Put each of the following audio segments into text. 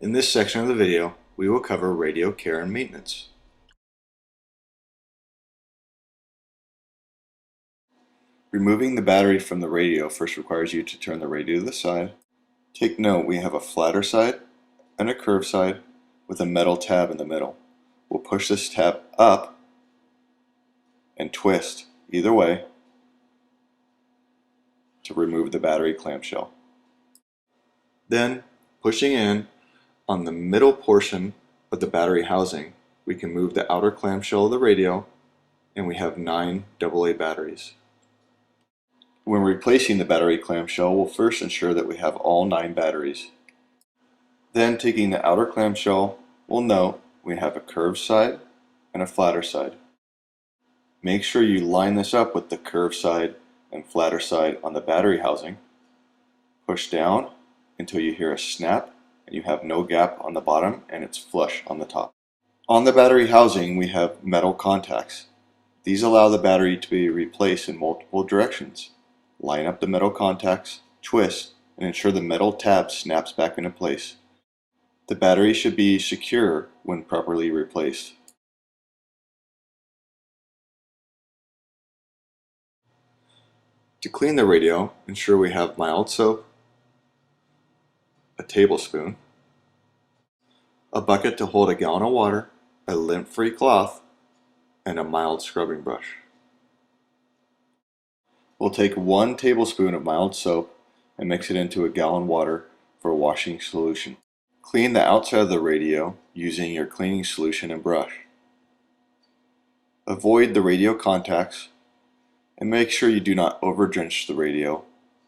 In this section of the video, we will cover radio care and maintenance. Removing the battery from the radio first requires you to turn the radio to the side. Take note, we have a flatter side and a curved side with a metal tab in the middle. We'll push this tab up and twist either way to remove the battery clamshell. Then, pushing in on the middle portion of the battery housing, we can move the outer clamshell of the radio, and we have 9 AA batteries. When replacing the battery clamshell, we'll first ensure that we have all 9 batteries. Then, taking the outer clamshell, we'll note we have a curved side and a flatter side. Make sure you line this up with the curved side and flatter side on the battery housing. Push down until you hear a snap and you have no gap on the bottom and it's flush on the top. On the battery housing, we have metal contacts. These allow the battery to be replaced in multiple directions. Line up the metal contacts, twist, and ensure the metal tab snaps back into place. The battery should be secure when properly replaced. To clean the radio, ensure we have mild soap, a tablespoon, a bucket to hold a gallon of water, a lint-free cloth, and a mild scrubbing brush. We'll take 1 tablespoon of mild soap and mix it into a gallon of water for a washing solution. Clean the outside of the radio using your cleaning solution and brush. Avoid the radio contacts and make sure you do not over-drench the radio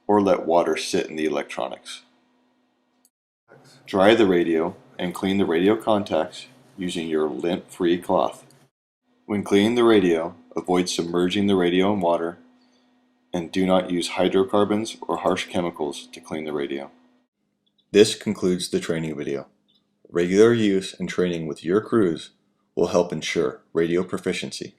or let water sit in the electronics. Dry the radio and clean the radio contacts using your lint-free cloth. When cleaning the radio, avoid submerging the radio in water and do not use hydrocarbons or harsh chemicals to clean the radio. This concludes the training video. Regular use and training with your crews will help ensure radio proficiency.